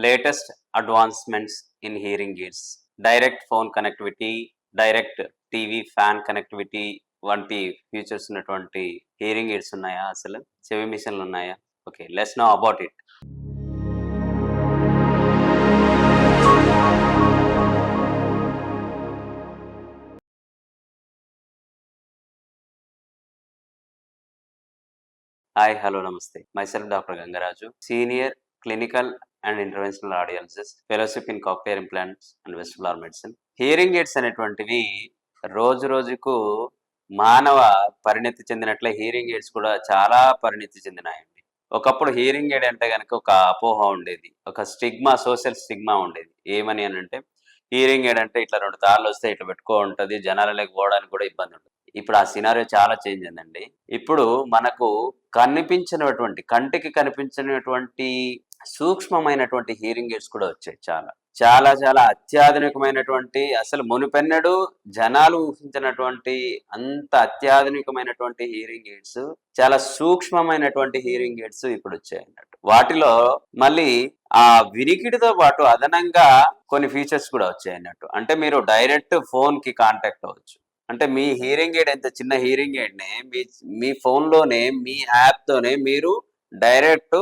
Latest advancements in hearing aids, direct phone connectivity, direct TV fan connectivity వంటి features ఉన్నటువంటి hearing aids ఉన్నాయా? అసలు చెవి మిషన్లు ఉన్నాయా? Okay, let's know about it. Hi, hello, నమస్తే. Myself doctor Gangaraju, senior clinical and interventional audiologist, fellowship in cochlear implants and vestibular medicine. Hearing aids అనేటువంటివి రోజు రోజుకు మానవ పరిణతి చెందినట్లే హియరింగ్ ఎయిడ్స్ కూడా చాలా పరిణతి చెందినాయండి. ఒకప్పుడు హియరింగ్ ఎయిడ్ అంటే కనుక ఒక అపోహ ఉండేది, ఒక స్టిగ్మా, సోషల్ స్టిగ్మా ఉండేది. ఏమని అని అంటే హియరింగ్ ఎయిడ్ అంటే ఇట్లా 2 తాళ్ళు వస్తే ఇట్లా పెట్టుకో ఉంటుంది, జనాలలోకి పోవడానికి కూడా ఇబ్బంది ఉంటుంది. ఇప్పుడు ఆ సినారియో చాలా చేంజ్ అయిందండి. ఇప్పుడు మనకు కనిపించినటువంటి, కంటికి కనిపించినటువంటి సూక్ష్మమైనటువంటి హియరింగ్ ఎయిడ్స్ కూడా వచ్చాయి. చాలా చాలా చాలా అత్యాధునికమైనటువంటి, అసలు మునుపెన్నడూ జనాలు ఊహించినటువంటి అంత అత్యాధునికమైనటువంటి హియరింగ్ ఎయిడ్స్, చాలా సూక్ష్మమైనటువంటి హియరింగ్ ఎయిడ్స్ ఇప్పుడు వచ్చాయి అన్నట్టు. వాటిలో మళ్ళీ ఆ వినికిడితో పాటు అదనంగా కొన్ని ఫీచర్స్ కూడా వచ్చాయి అన్నట్టు. అంటే మీరు డైరెక్ట్ ఫోన్ కి కాంటాక్ట్ అవ్వచ్చు. అంటే మీ హియరింగ్ ఎయిడ్, ఎంత చిన్న హియరింగ్ ఎయిడ్ నే మీ ఫోన్ లోనే, మీ యాప్ తోనే మీరు డైరెక్ట్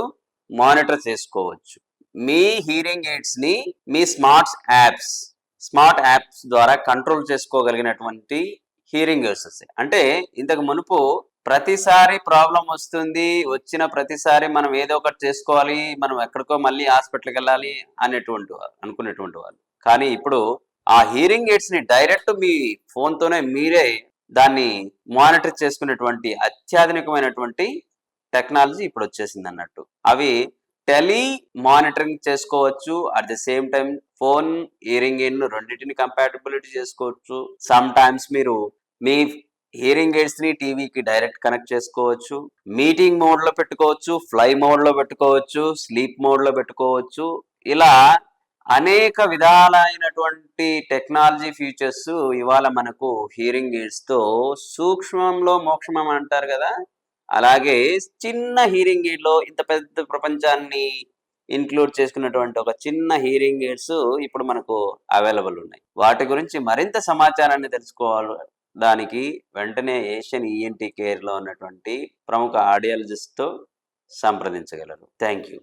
మానిటర్ చేసుకోవచ్చు. మీ హియరింగ్ ఎయిడ్స్ ని మీ స్మార్ట్ యాప్స్ ద్వారా కంట్రోల్ చేసుకోగలిగినటువంటి హియరింగ్ ఎయిడ్స్ వస్తాయి. అంటే ఇంతకు మునుపు ప్రతిసారి ప్రాబ్లం వస్తుంది, వచ్చిన ప్రతిసారి మనం ఏదో ఒకటి చేసుకోవాలి, మనం ఎక్కడికో మళ్ళీ హాస్పిటల్కి వెళ్ళాలి అనుకునేటువంటి వాళ్ళు. కానీ ఇప్పుడు ఆ హియరింగ్ ఎయిడ్స్ ని డైరెక్ట్ మీ ఫోన్ తోనే మీరే దాన్ని మానిటర్ చేసుకునేటువంటి అత్యాధునికమైనటువంటి టెక్నాలజీ ఇప్పుడు వచ్చేసింది అన్నట్టు. అవి టెలి మానిటరింగ్ చేసుకోవచ్చు, at the same time phone, hearing aid రెండింటిని కంపాటబిలిటీ చేసుకోవచ్చు. సమ్ టైమ్స్ మీరు మీ హియరింగ్ ఎయిడ్స్ ని టీవీకి డైరెక్ట్ కనెక్ట్ చేసుకోవచ్చు, మీటింగ్ మోడ్ లో పెట్టుకోవచ్చు, ఫ్లై మోడ్ లో పెట్టుకోవచ్చు, స్లీప్ మోడ్ లో పెట్టుకోవచ్చు. ఇలా అనేక విధాలైనటువంటి టెక్నాలజీ ఫీచర్స్ ఇవాళ మనకు హియరింగ్ ఎయిడ్స్ తో, సూక్ష్మంలో మోక్షమం అంటారు కదా, అలాగే చిన్న హియరింగ్ ఎయిడ్ లో ఇంత పెద్ద ప్రపంచాన్ని ఇన్క్లూడ్ చేసుకున్నటువంటి ఒక చిన్న హియరింగ్ ఎయిడ్స్ ఇప్పుడు మనకు అవైలబుల్ ఉన్నాయి. వాటి గురించి మరింత సమాచారాన్ని తెలుసుకోవాలి. దానికి వెంటనే ఏషియన్ ఈఎన్టీ కేర్ లో ఉన్నటువంటి ప్రముఖ ఆడియాలజిస్ట్ తో సంప్రదించగలరు. Thank you.